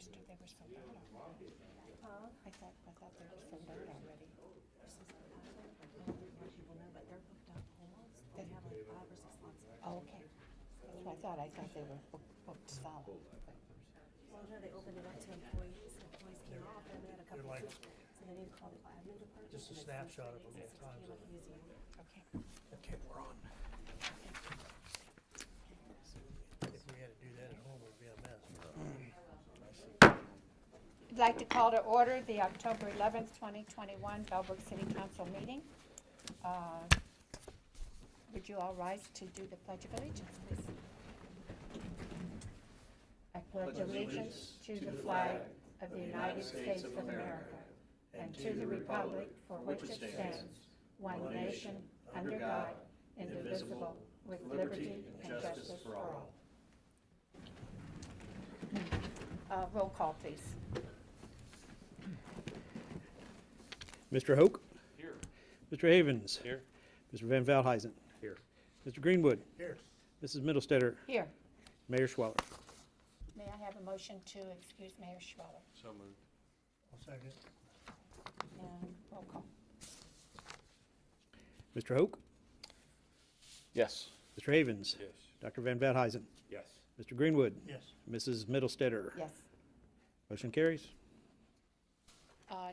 registered, they were sold out already. I thought they were sold out already. I don't think more people know, but they're booked up almost. They have like 5 or 6 lots left. Oh, okay. That's what I thought. I thought they were booked solid. Well, no, they opened it up to employees. Employees came off, and they had a couple They're like- of people. So they need to call the admin department. Just a and it's snapshot of Wednesday, them at 6 times. p.m. at the museum. Okay. Okay, we're on. If we had to do that at home, it'd be a mess. I'd like to call to order the October 11th, 2021 Bellbrook City Council meeting. Would you all rise to do the Pledge of Allegiance, please? I pledge allegiance to the flag of the United States of America and to the republic for which it stands, one nation, under God, indivisible, with liberty and justice for all. Roll call, please. Mr. Hoke? Here. Mr. Havens? Here. Mr. Van Veldhuizen? Here. Mr. Greenwood? Here. Mrs. Middlestetter? Here. Mayor Schweller? May I have a motion to excuse Mayor Schweller? So moved. I'll second. And roll call. Mr. Hoke? Yes. Mr. Havens? Yes. Dr. Van Veldhuizen? Yes. Mr. Greenwood? Yes. Mrs. Middlestetter? Yes. Motion carries.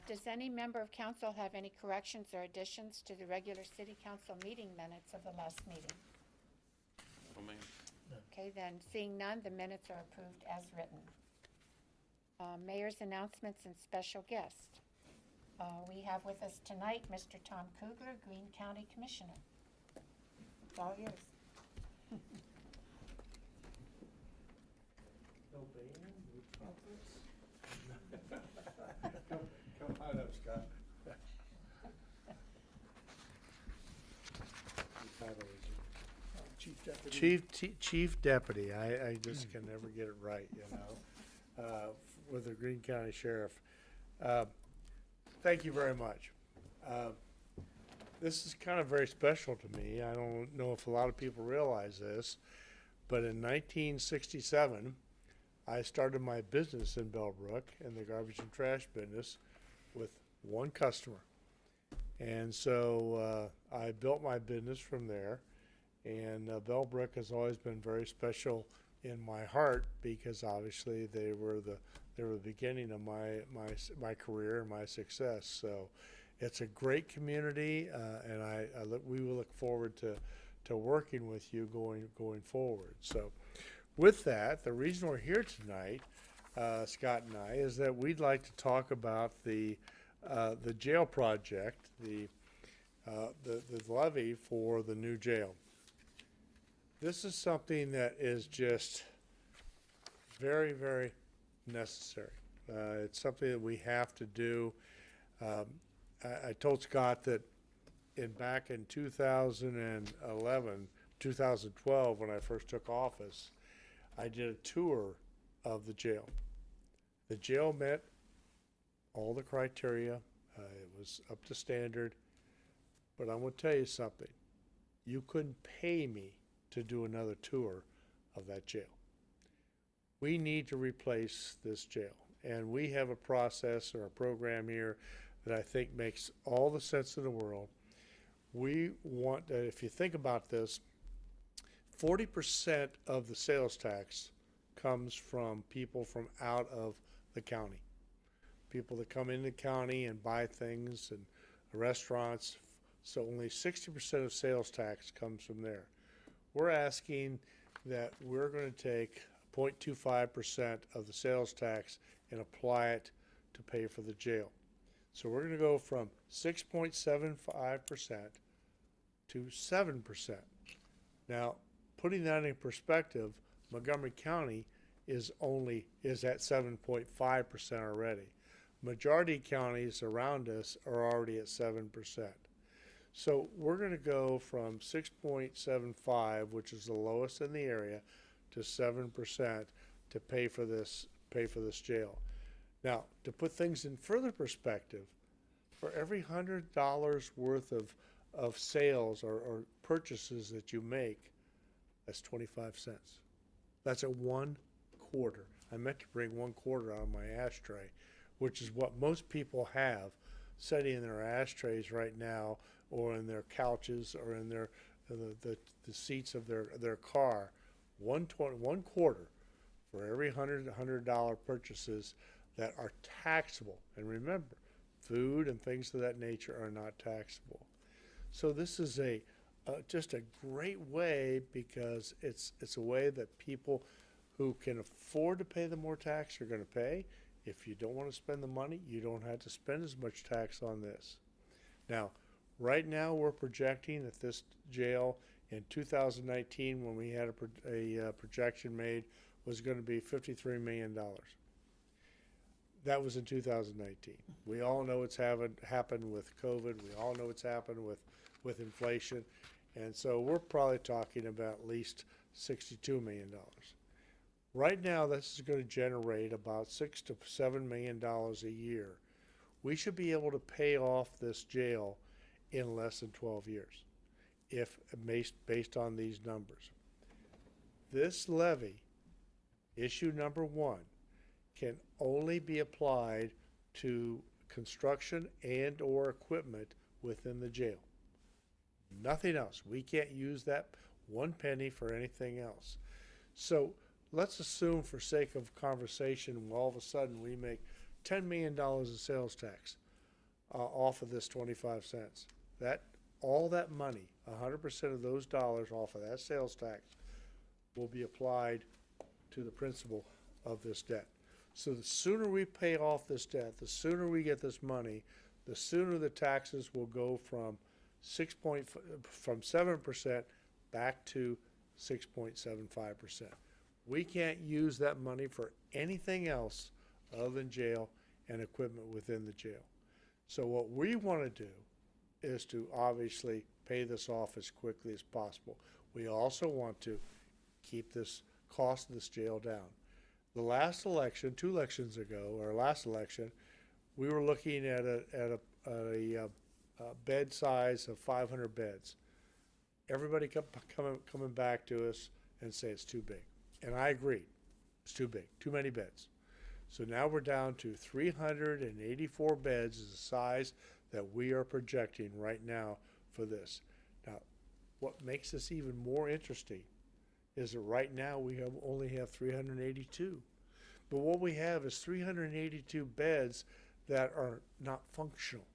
Does any member of council have any corrections or additions to the regular city council meeting minutes of the last meeting? Oh, man. Okay, then, seeing none, the minutes are approved as written. Mayor's announcements and special guest. We have with us tonight Mr. Tom Kugler, Greene County Commissioner. It's all yours. Come on up, Scott. Chief Deputy. Chief Deputy, I just can never get it right, you know, with the Greene County Sheriff. Thank you very much. This is kind of very special to me. I don't know if a lot of people realize this, but in 1967, I started my business in Bellbrook in the garbage and trash business with one customer. And so I built my business from there. And Bellbrook has always been very special in my heart because obviously they were the beginning of my career and my success. So it's a great community, and we will look forward to working with you going forward. So with that, the reason we're here tonight, Scott and I, is that we'd like to talk about the jail project, the levy for the new jail. This is something that is just very, very necessary. It's something that we have to do. I told Scott that back in 2011, 2012, when I first took office, I did a tour of the jail. The jail met all the criteria. It was up to standard. But I'm going to tell you something. You couldn't pay me to do another tour of that jail. We need to replace this jail. And we have a process or a program here that I think makes all the sense in the world. We want, if you think about this, 40% of the sales tax comes from people from out of the county. People that come into the county and buy things and restaurants. So only 60% of sales tax comes from there. We're asking that we're going to take 0.25% of the sales tax and apply it to pay for the jail. So we're going to go from 6.75% to 7%. Now, putting that in perspective, Montgomery County is at 7.5% already. Majority counties around us are already at 7%. So we're going to go from 6.75, which is the lowest in the area, to 7% to pay for this jail. Now, to put things in further perspective, for every $100 worth of sales or purchases that you make, that's 25 cents. That's a 1/4 I meant to bring 1/4 out of my ashtray, which is what most people have sitting in their ashtrays right now, or in their couches, or in their the seats of their car. 1/4 for every $100 purchases that are taxable. And remember, food and things of that nature are not taxable. So this is just a great way, because it's a way that people who can afford to pay the more tax are going to pay. If you don't want to spend the money, you don't have to spend as much tax on this. Now, right now we're projecting that this jail in 2019, when we had a projection made, was going to be $53 million. That was in 2019. We all know it's happened with COVID. We all know it's happened with inflation. And so we're probably talking about at least $62 million. Right now, this is going to generate about $6 to $7 million a year. We should be able to pay off this jail in less than 12 years, if based on these numbers. This levy, issue number 1, can only be applied to construction and or equipment within the jail. Nothing else. We can't use that 1 penny for anything else. So let's assume, for sake of conversation, all of a sudden we make $10 million in sales tax off of this 25 cents. All that money, 100% of those dollars off of that sales tax, will be applied to the principal of this debt. So the sooner we pay off this debt, the sooner we get this money, the sooner the taxes will go from 7% back to 6.75%. We can't use that money for anything else other than jail and equipment within the jail. So what we want to do is to obviously pay this off as quickly as possible. We also want to keep this cost of this jail down. The last election, 2 elections ago, or last election, we were looking at a bed size of 500 beds. Everybody coming back to us and say it's too big. And I agreed. It's too big, too many beds. So now we're down to 384 beds is the size that we are projecting right now for this. Now, what makes this even more interesting is that right now we only have 382. But what we have is 382 beds that are not functional.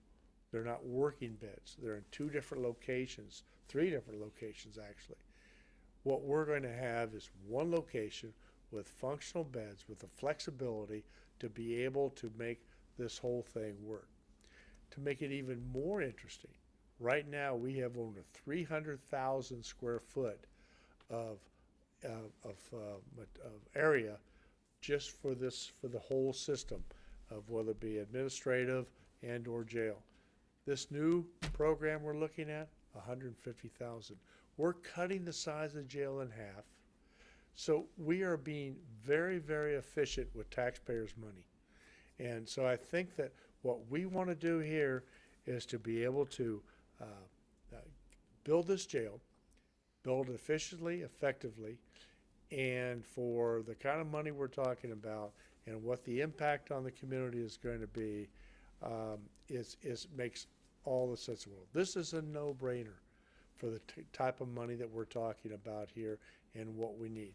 They're not working beds. They're in 2 different locations, 3 different locations actually. What we're going to have is 1 location with functional beds, with the flexibility to be able to make this whole thing work. To make it even more interesting, right now we have over 300,000 square foot of area just for the whole system of whether it be administrative and or jail. This new program we're looking at, 150,000. We're cutting the size of the jail in half. So we are being very, very efficient with taxpayers' money. And so I think that what we want to do here is to be able to build this jail, build it efficiently, effectively, and for the kind of money we're talking about and what the impact on the community is going to be, makes all the sense in the world. This is a no-brainer for the type of money that we're talking about here and what we need.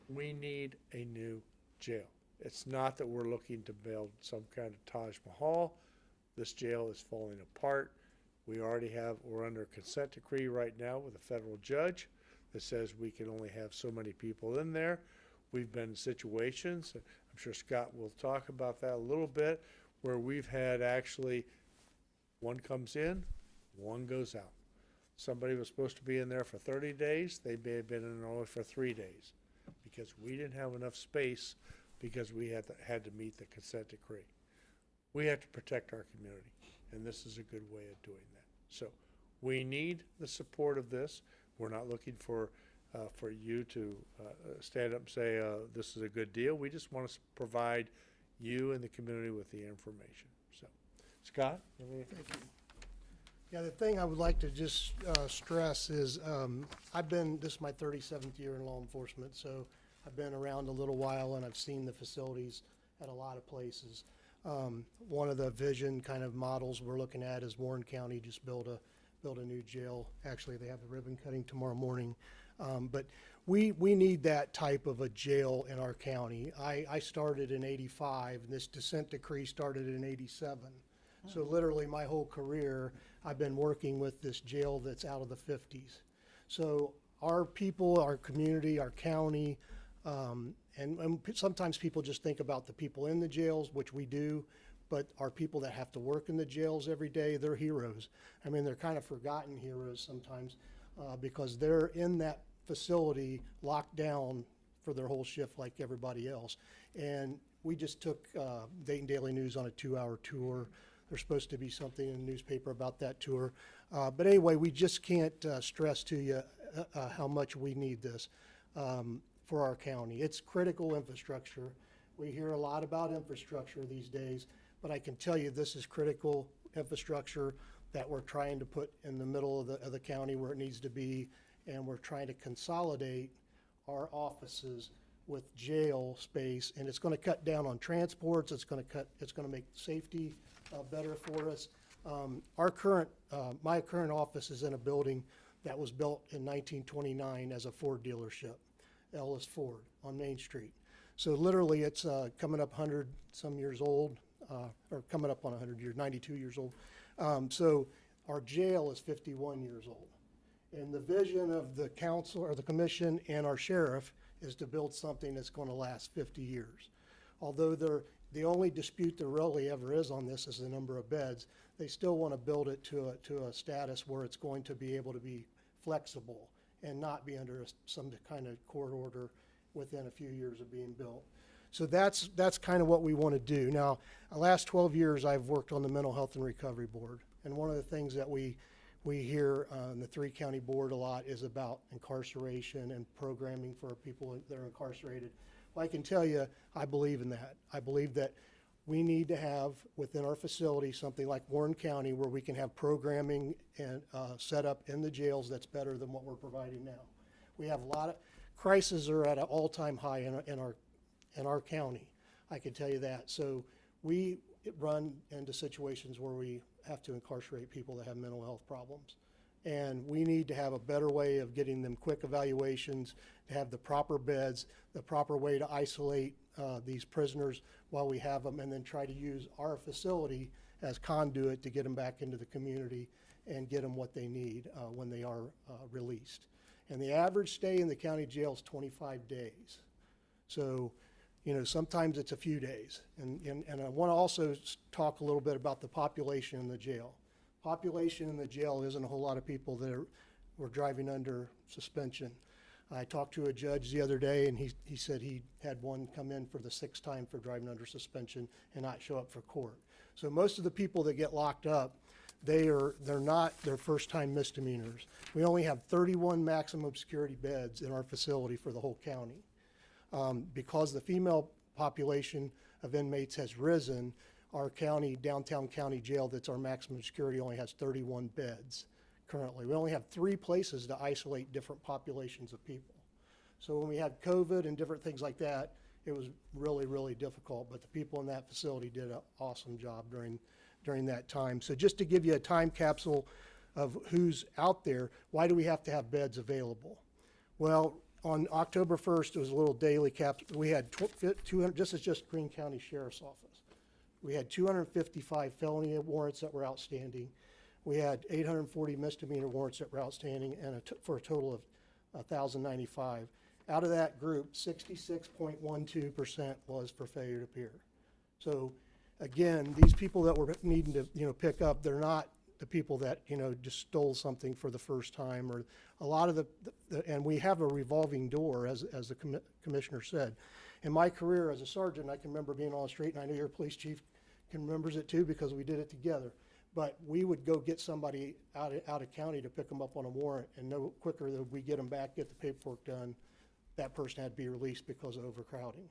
We need a new jail. It's not that we're looking to build some kind of Taj Mahal. This jail is falling apart. We're under a consent decree right now with a federal judge that says we can only have so many people in there. We've been in situations, I'm sure Scott will talk about that a little bit, where we've had actually 1 comes in, 1 goes out. Somebody was supposed to be in there for 30 days. They may have been in only for 3 days because we didn't have enough space because we had to meet the consent decree. We have to protect our community, and this is a good way of doing that. So we need the support of this. We're not looking for you to stand up and say this is a good deal. We just want to provide you and the community with the information. So, Scott? Thank you. Yeah, the thing I would like to just stress is this is my 37th year in law enforcement, so I've been around a little while and I've seen the facilities at a lot of places. One of the vision kind of models we're looking at is Warren County just built a new jail. Actually, they have the ribbon cutting tomorrow morning. But we need that type of a jail in our county. I started in '85, and this dissent decree started in '87. So literally my whole career, I've been working with this jail that's out of the 50s. So our people, our community, our county, and sometimes people just think about the people in the jails, which we do, but our people that have to work in the jails every day, they're heroes. I mean, they're kind of forgotten heroes sometimes because they're in that facility locked down for their whole shift like everybody else. And we just took Dayton Daily News on a 2-hour tour. There's supposed to be something in the newspaper about that tour. But anyway, we just can't stress to you how much we need this for our county. It's critical infrastructure. We hear a lot about infrastructure these days, but I can tell you this is critical infrastructure that we're trying to put in the middle of the county where it needs to be, and we're trying to consolidate our offices with jail space, and it's going to cut down on transports. It's going to make safety better for us. My current office is in a building that was built in 1929 as a Ford dealership, Ellis Ford on Main Street. So literally it's coming up 100 some years old, or coming up on 100 years, 92 years old. So our jail is 51 years old. And the vision of the council or the commission and our sheriff is to build something that's going to last 50 years. Although the only dispute there really ever is on this is the number of beds, they still want to build it to a status where it's going to be able to be flexible and not be under some kind of court order within a few years of being built. So that's kind of what we want to do. Now, the last 12 years I've worked on the Mental Health and Recovery Board, and one of the things that we hear on the 3-county board a lot is about incarceration and programming for people that are incarcerated. Well, I can tell you, I believe in that. I believe that we need to have within our facility something like Warren County where we can have programming and set up in the jails that's better than what we're providing now. We have a lot of crises are at an all-time high in our county. I can tell you that. So we run into situations where we have to incarcerate people that have mental health problems. And we need to have a better way of getting them quick evaluations, to have the proper beds, the proper way to isolate these prisoners while we have them, and then try to use our facility as conduit to get them back into the community and get them what they need when they are released. And the average stay in the county jail is 25 days. So, you know, sometimes it's a few days. And I want to also talk a little bit about the population in the jail. Population in the jail isn't a whole lot of people that were driving under suspension. I talked to a judge the other day, and he said he had one come in for the 6th time for driving under suspension and not show up for court. So most of the people that get locked up, they're not their first-time misdemeanors. We only have 31 maximum security beds in our facility for the whole county. Because the female population of inmates has risen, our county, downtown county jail that's our maximum security only has 31 beds currently. We only have 3 places to isolate different populations of people. So when we had COVID and different things like that, it was really, really difficult, but the people in that facility did an awesome job during that time. So just to give you a time capsule of who's out there, why do we have to have beds available? Well, on October 1st, it was a little daily cap. We had 200, this is just Greene County Sheriff's Office. We had 255 felony warrants that were outstanding. We had 840 misdemeanor warrants that were outstanding, and for a total of 1,095. Out of that group, 66.12% was for failure to appear. So again, these people that we're needing to pick up, they're not the people that just stole something for the first time, or a lot of and we have a revolving door, as the commissioner said. In my career as a sergeant, I can remember being on the street, and I know your police chief remembers it too because we did it together. But we would go get somebody out of county to pick them up on a warrant, and no quicker than we get them back, get the paperwork done, that person had to be released because of overcrowding.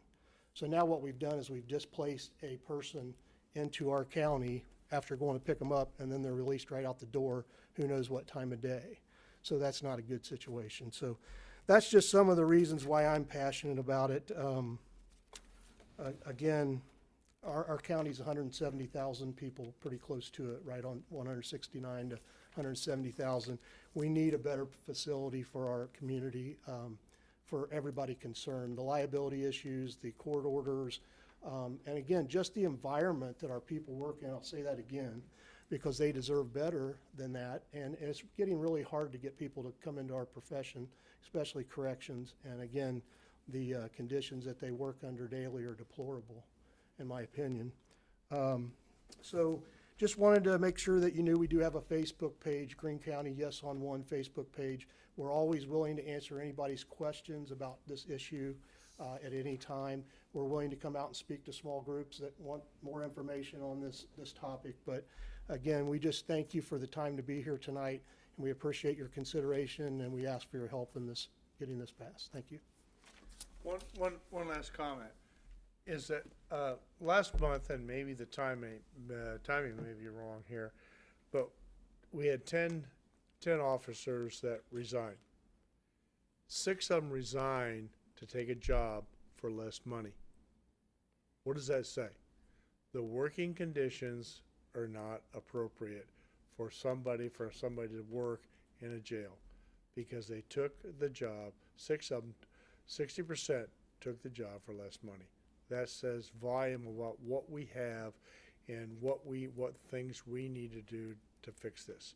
So now what we've done is we've displaced a person into our county after going to pick them up, and then they're released right out the door, who knows what time of day. So that's not a good situation. So that's just some of the reasons why I'm passionate about it. Again, our county's 170,000 people, pretty close to it, right on 169 to 170,000. We need a better facility for our community, for everybody concerned. The liability issues, the court orders, and again, just the environment that our people work in. I'll say that again, because they deserve better than that. And it's getting really hard to get people to come into our profession, especially corrections. And again, the conditions that they work under daily are deplorable, in my opinion. So just wanted to make sure that you knew we do have a Facebook page, Greene County Yes on One Facebook page. We're always willing to answer anybody's questions about this issue at any time. We're willing to come out and speak to small groups that want more information on this topic. But again, we just thank you for the time to be here tonight, and we appreciate your consideration, and we ask for your help in this, getting this passed. Thank you. One last comment is that last month, and maybe the timing may be wrong here, but we had 10 officers that resigned. 6 of them resigned to take a job for less money. What does that say? The working conditions are not appropriate for somebody to work in a jail, because they took the job. 6 of them, 60% took the job for less money. That says volume about what we have and what things we need to do to fix this.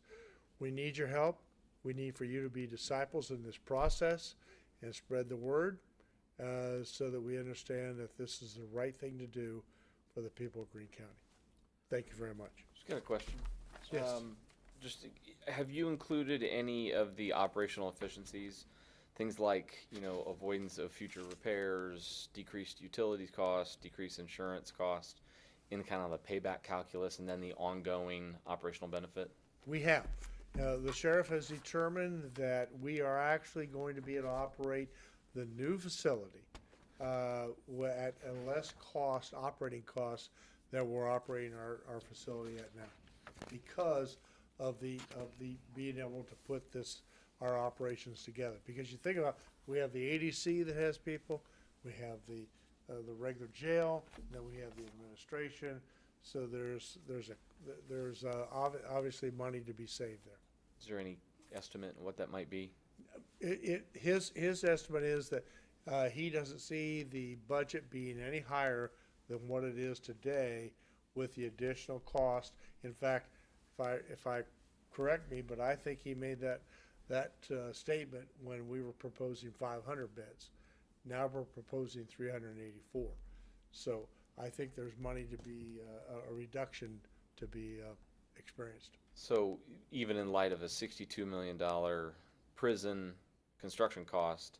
We need your help. We need for you to be disciples in this process and spread the word so that we understand that this is the right thing to do for the people of Greene County. Thank you very much. Just got a question. Yes. Just, have you included any of the operational efficiencies? Things like, avoidance of future repairs, decreased utilities costs, decreased insurance cost in kind of the payback calculus, and then the ongoing operational benefit? We have. The sheriff has determined that we are actually going to be able to operate the new facility at a less operating cost than we're operating our facility at now, because of the being able to put our operations together. Because you think about, we have the ADC that has people, we have the regular jail, then we have the administration. So there's obviously money to be saved there. Is there any estimate on what that might be? His estimate is that he doesn't see the budget being any higher than what it is today with the additional cost. In fact, if I correct me, but I think he made that statement when we were proposing 500 beds. Now we're proposing 384. So I think there's money to be, a reduction to be experienced. So even in light of a $62 million prison construction cost,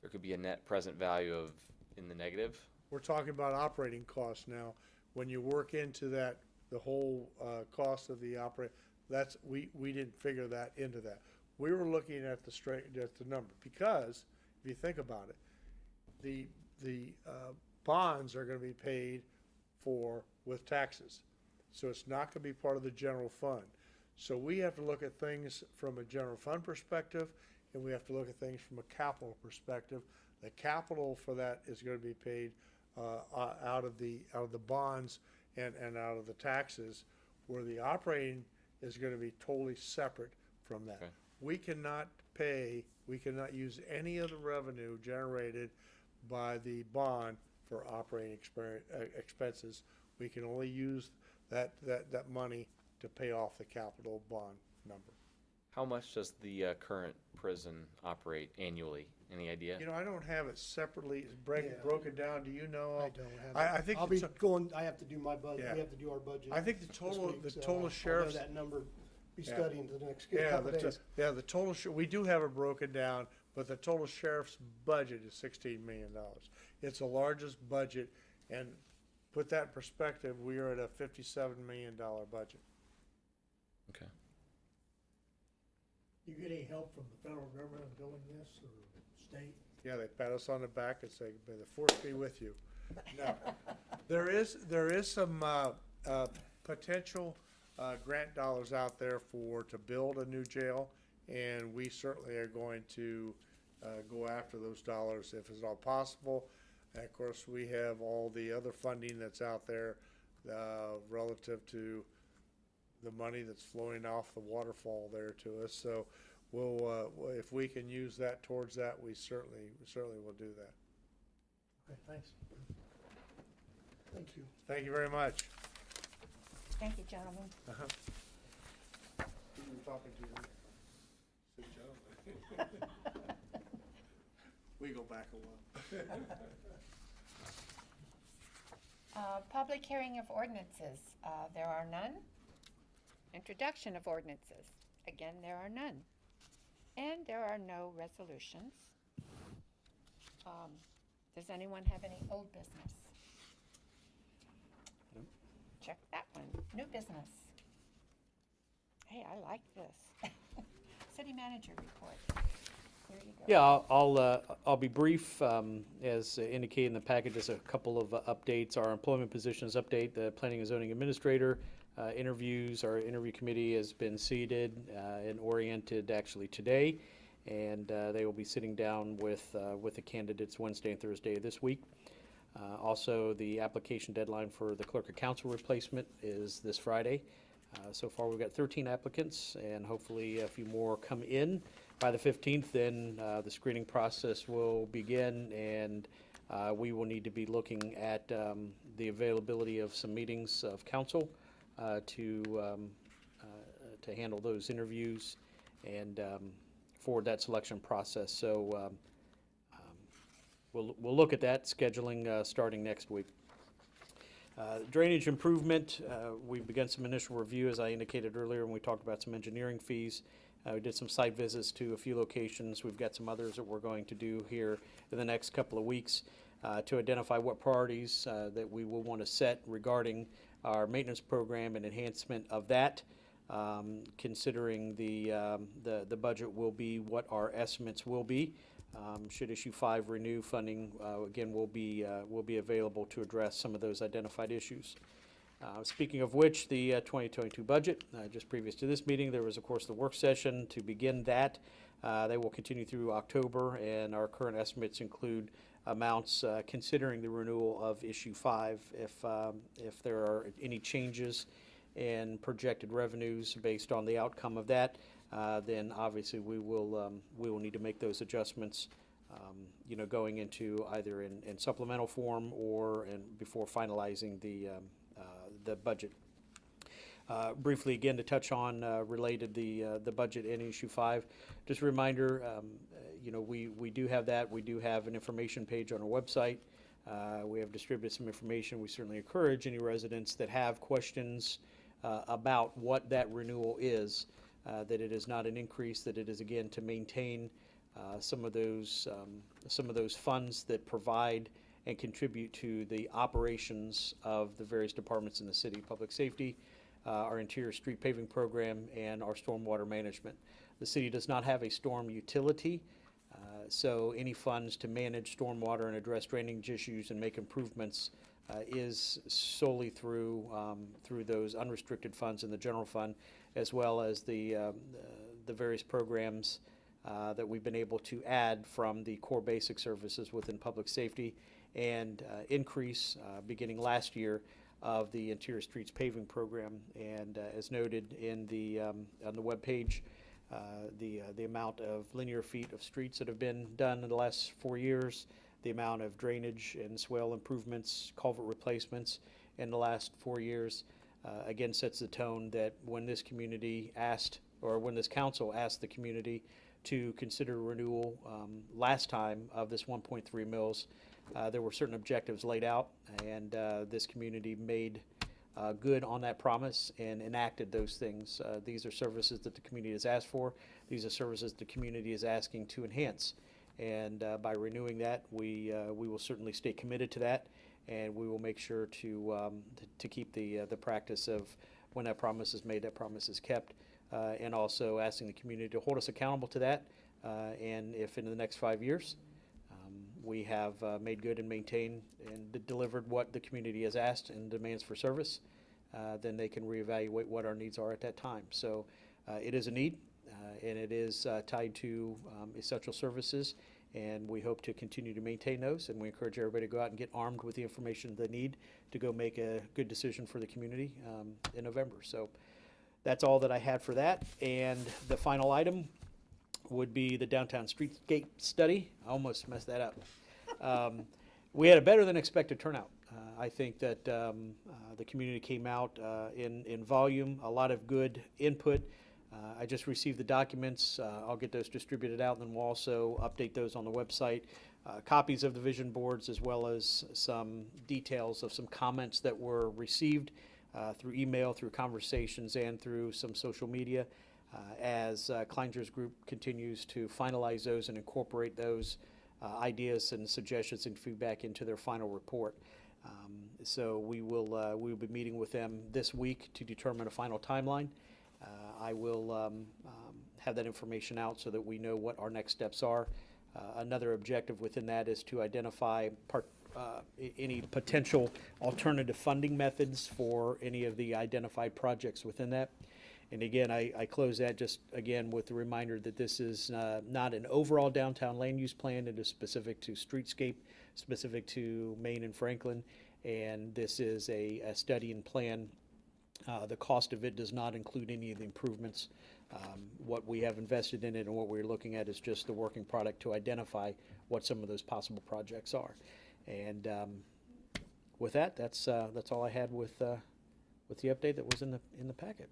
there could be a net present value in the negative? We're talking about operating costs now. When you work into that, the whole cost of the we didn't figure that into that. We were looking at the number, because if you think about it, the bonds are going to be paid for with taxes, so it's not going to be part of the general fund. So we have to look at things from a general fund perspective, and we have to look at things from a capital perspective. The capital for that is going to be paid out of the bonds and out of the taxes, where the operating is going to be totally separate from that. Okay. We cannot use any of the revenue generated by the bond for operating expenses. We can only use that money to pay off the capital bond number. How much does the current prison operate annually? Any idea? I don't have it separately broken down. Do you know? I don't have it. I think I have to do my budget. Yeah. We have to do our budget. I think the total sheriff's. I'll know that number. Be studying the next couple of days. The total, we do have it broken down, but the total sheriff's budget is $16 million. It's the largest budget, and put that in perspective, we are at a $57 million budget. Okay. You get any help from the federal government in building this, or state? Yeah, they pat us on the back and say, "May the force be with you." Now, there is some potential grant dollars out there to build a new jail, and we certainly are going to go after those dollars if it's all possible. And of course, we have all the other funding that's out there relative to the money that's flowing off the waterfall there to us. So we'll, if we can use that towards that, we certainly will do that. Okay, thanks. Thank you. Thank you very much. Thank you, gentlemen. Who are you talking to? City gentleman. We go back a while. Public hearing of ordinances, there are none. Introduction of ordinances, again, there are none. And there are no resolutions. Does anyone have any old business? Check that one. New business. Hey, I like this. City manager report. There you go. Yeah, I'll be brief. As indicated in the package, there's a couple of updates. Our employment positions update, the planning and zoning administrator interviews. Our interview committee has been seated and oriented actually today, and they will be sitting down with the candidates Wednesday and Thursday of this week. Also, the application deadline for the clerk of council replacement is this Friday. So far, we've got 13 applicants, and hopefully a few more come in by the 15th. Then the screening process will begin, and we will need to be looking at the availability of some meetings of council to handle those interviews and forward that selection process. So we'll look at that scheduling starting next week. Drainage improvement, we've begun some initial review, as I indicated earlier, when we talked about some engineering fees. We did some site visits to a few locations. We've got some others that we're going to do here in the next couple of weeks to identify what priorities that we will want to set regarding our maintenance program and enhancement of that. Considering the budget will be what our estimates will be. Should issue 5 renew funding, again, will be available to address some of those identified issues. Speaking of which, the 2022 budget, just previous to this meeting, there was, of course, the work session to begin that. They will continue through October, and our current estimates include amounts considering the renewal of issue 5. If there are any changes in projected revenues based on the outcome of that, then obviously we will need to make those adjustments, going into either in supplemental form or before finalizing the budget. Briefly again to touch on related the budget and issue 5. Just a reminder, we do have that. We do have an information page on our website. We have distributed some information. We certainly encourage any residents that have questions about what that renewal is, that it is not an increase, that it is again to maintain some of those funds that provide and contribute to the operations of the various departments in the city: public safety, our interior street paving program, and our stormwater management. The city does not have a storm utility, so any funds to manage stormwater and address drainage issues and make improvements is solely through those unrestricted funds in the general fund, as well as the various programs that we've been able to add from the core basic services within public safety, and increase beginning last year of the interior streets paving program. And as noted in on the web page, the amount of linear feet of streets that have been done in the last 4 years, the amount of drainage and swale improvements, culvert replacements in the last 4 years, again sets the tone that when this community asked, or when this council asked the community to consider renewal last time of this 1.3 mils, there were certain objectives laid out, and this community made good on that promise and enacted those things. These are services that the community has asked for. These are services the community is asking to enhance. And by renewing that, we will certainly stay committed to that, and we will make sure to keep the practice of when that promise is made, that promise is kept, and also asking the community to hold us accountable to that. And if in the next 5 years we have made good and maintained and delivered what the community has asked and demands for service, then they can reevaluate what our needs are at that time. So it is a need. and it is tied to essential services, and we hope to continue to maintain those, and we encourage everybody to go out and get armed with the information they need to go make a good decision for the community in November. So that's all that I had for that. And the final item would be the downtown streetscape study. I almost messed that up. We had a better than expected turnout. I think that the community came out in volume, a lot of good input. I just received the documents. I'll get those distributed out, and then we'll also update those on the website. Copies of the vision boards, as well as some details of some comments that were received through email, through conversations, and through some social media, as Kleiner's group continues to finalize those and incorporate those ideas and suggestions and feedback into their final report. So we will be meeting with them this week to determine a final timeline. I will have that information out so that we know what our next steps are. Another objective within that is to identify any potential alternative funding methods for any of the identified projects within that. And again, I close that just again with the reminder that this is not an overall downtown land use plan. It is specific to streetscape, specific to Main and Franklin, and this is a study and plan. The cost of it does not include any of the improvements. What we have invested in it and what we're looking at is just the working product to identify what some of those possible projects are. And with that, that's all I had with the update that was in the packet.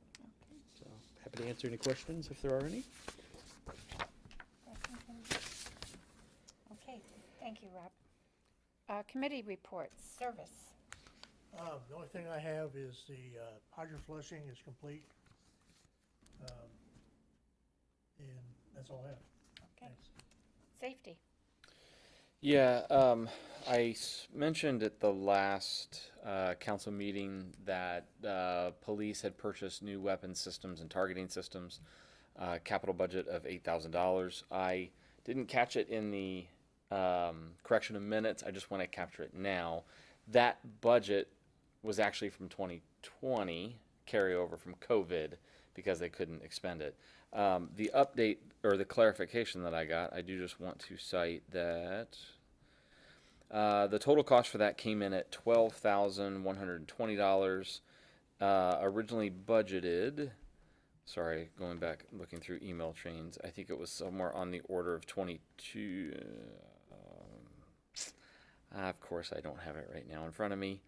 So happy to answer any questions if there are any. Okay, thank you, Rob. Committee reports, service. The only thing I have is the hydrant flushing is complete. And that's all I have. Okay. Thanks. Safety. Yeah, mentioned at the last council meeting that police had purchased new weapon systems and targeting systems, capital budget of $8,000. I didn't catch it in the correction of minutes. I just want to capture it now. That budget was actually from 2020, carryover from COVID, because they couldn't expend it. The update or the clarification that I got, I do just want to cite that the total cost for that came in at $12,120. Originally budgeted, sorry, going back looking through email chains, I think it was somewhere on the order of 22. Of course, I don't have it right now in front of me.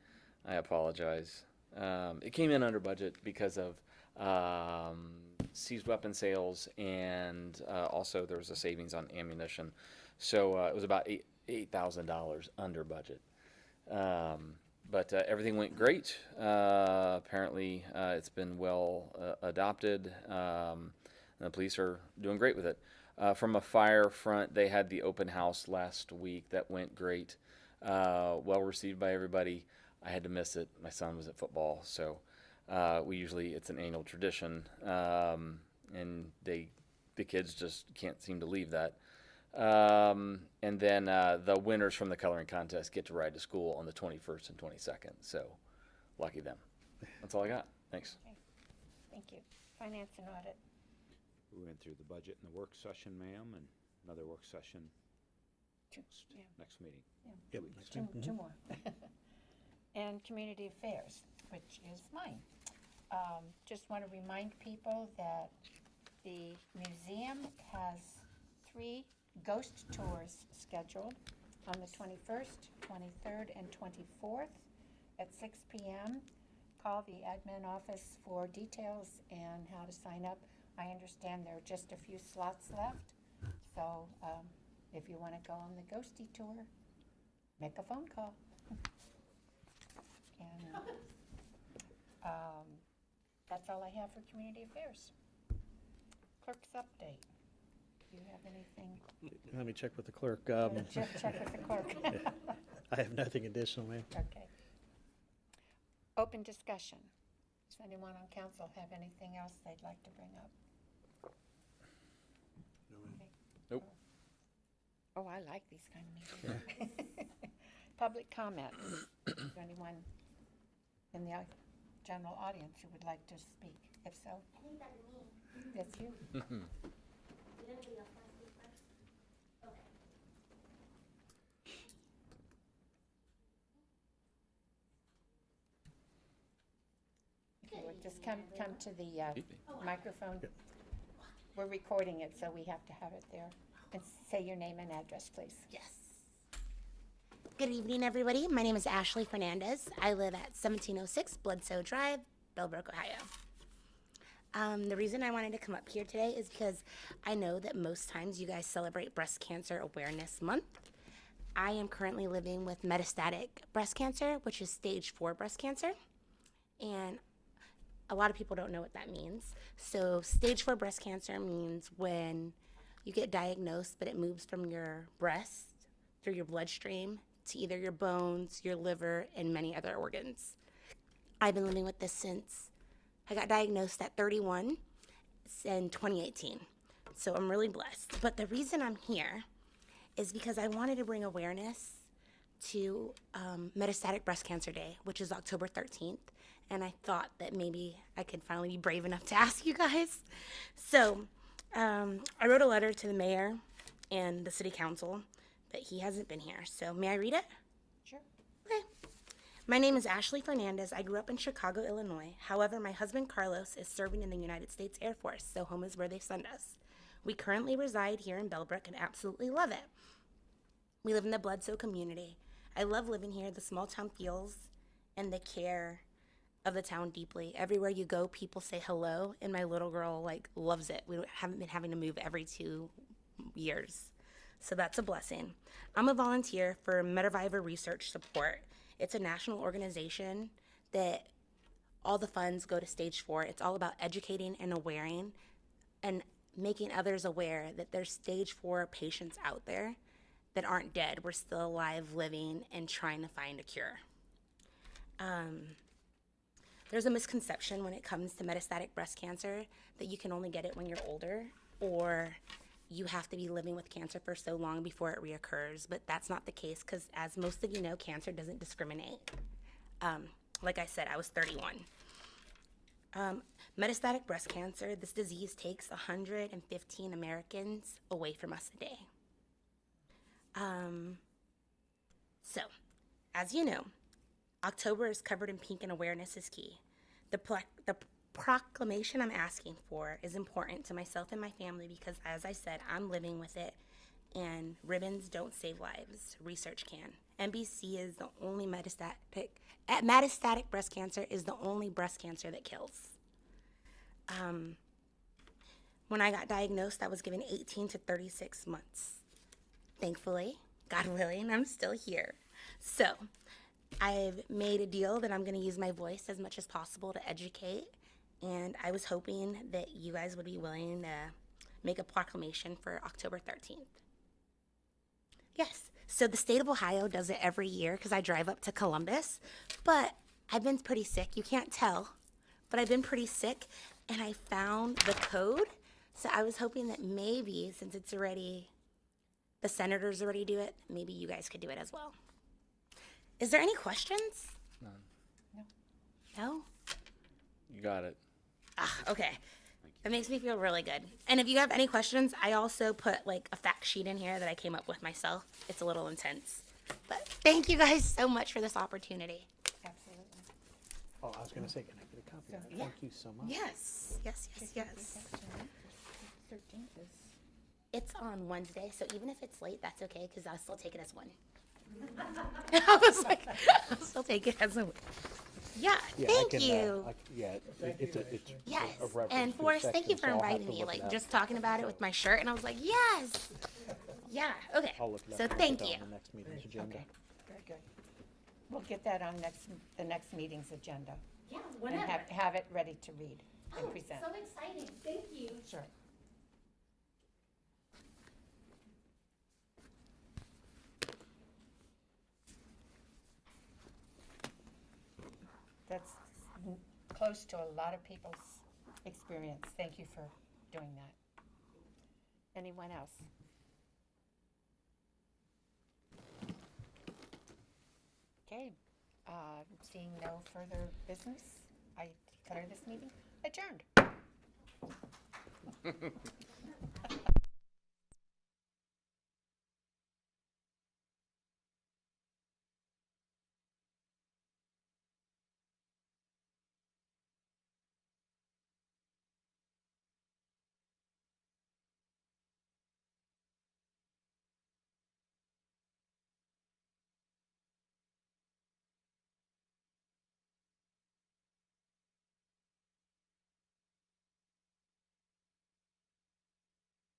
I apologize. It came in under budget because of seized weapon sales, and also there was a savings on ammunition. So it was about $8,000 under budget. But everything went great. Apparently, it's been well adopted. The police are doing great with it. From a fire front, they had the open house last week. That went great. Well received by everybody. I had to miss it. My son was at football, so it's an annual tradition, and the kids just can't seem to leave that. And then the winners from the coloring contest get to ride to school on the 21st and 22nd. So lucky them. That's all I got. Thanks. Okay. Thank you. Finance and audit. We went through the budget in the work session, ma'am, and another work session next meeting. Yeah. Yep. Two more. And community affairs, which is mine. Just want to remind people that the museum has 3 ghost tours scheduled on the 21st, 23rd, and 24th at 6 p.m. Call the admin office for details and how to sign up. I understand there are just a few slots left, so if you want to go on the ghosty tour, make a phone call. And that's all I have for community affairs. Clerk's update. Do you have anything? Let me check with the clerk. Check with the clerk. I have nothing additional, ma'am. Okay. Open discussion. Does anyone on council have anything else they'd like to bring up? Okay. Nope. Oh, I like these kind of meetings. Public comment. Is there anyone in the general audience who would like to speak? If so. That's you. Okay, well, just come to the microphone. We're recording it, so we have to have it there. And say your name and address, please. Yes. Good evening, everybody. My name is Ashley Fernandez. I live at 1706 Bledsoe Drive, Bellbrook, Ohio. The reason I wanted to come up here today is because I know that most times you guys celebrate Breast Cancer Awareness Month. I am currently living with metastatic breast cancer, which is stage 4 breast cancer. And a lot of people don't know what that means. So stage 4 breast cancer means when you get diagnosed, but it moves from your breast through your bloodstream to either your bones, your liver, and many other organs. I've been living with this since I got diagnosed at 31 in 2018. So I'm really blessed. But the reason I'm here is because I wanted to bring awareness to Metastatic Breast Cancer Day, which is October 13th. And I thought that maybe I could finally be brave enough to ask you guys. So I wrote a letter to the mayor and the city council, but he hasn't been here. So may I read it? Sure. Okay. My name is Ashley Fernandez. I grew up in Chicago, Illinois. However, my husband Carlos is serving in the United States Air Force, so home is where they send us. We currently reside here in Bellbrook and absolutely love it. We live in the Bledsoe community. I love living here, the small town feels and the care of the town deeply. Everywhere you go, people say hello, and my little girl loves it. We haven't been having to move every 2 years, so that's a blessing. I'm a volunteer for Medivivor Research Support. It's a national organization that all the funds go to stage 4. It's all about educating and awareing and making others aware that there's stage 4 patients out there that aren't dead. We're still alive, living, and trying to find a cure. There's a misconception when it comes to metastatic breast cancer that you can only get it when you're older, or you have to be living with cancer for so long before it reoccurs, but that's not the case because, as most of you know, cancer doesn't discriminate. Like I said, I was 31. Metastatic breast cancer, this disease takes 115 Americans away from us a day. So, as you know, October is covered in pink and awareness is key. The proclamation I'm asking for is important to myself and my family because, as I said, I'm living with it, and ribbons don't save lives. Research can. MBC is the only metastatic breast cancer is the only breast cancer that kills. When I got diagnosed, I was given 18 to 36 months. Thankfully, God willing, I'm still here. So I've made a deal that I'm going to use my voice as much as possible to educate, and I was hoping that you guys would be willing to make a proclamation for October 13th. Yes, so the state of Ohio does it every year because I drive up to Columbus, but I've been pretty sick. You can't tell, but I've been pretty sick, and I found the code, so I was hoping that maybe, since it's already, the senators already do it, maybe you guys could do it as well. Is there any questions? None. No? You got it. Okay. That makes me feel really good. And if you have any questions, I also put a fact sheet in here that I came up with myself. It's a little intense. But thank you guys so much for this opportunity. Absolutely. Oh, I was going to say, can I get a copy of that? Yeah. Thank you so much. Yes. 13th is. It's on Wednesday, so even if it's late, that's okay, because I'll still take it as one. I was like, I'll still take it as a win. Yeah, Yeah, thank I can, you. It's Yes, a reference and to a Forrest, thank you section, for so I'll have inviting to me. look it up. Just talking about it with my shirt, and I was like, yes. Yeah, okay. I'll look it up So and put thank it you. on the next meeting's agenda. Okay, very good. We'll get that on the next meeting's agenda. Yeah, And whenever. have it ready to read and Oh, present. so exciting. Thank you. Sure. That's close to a lot of people's experience. Thank you for doing that. Anyone else? Okay, seeing no further business, I declare this meeting adjourned.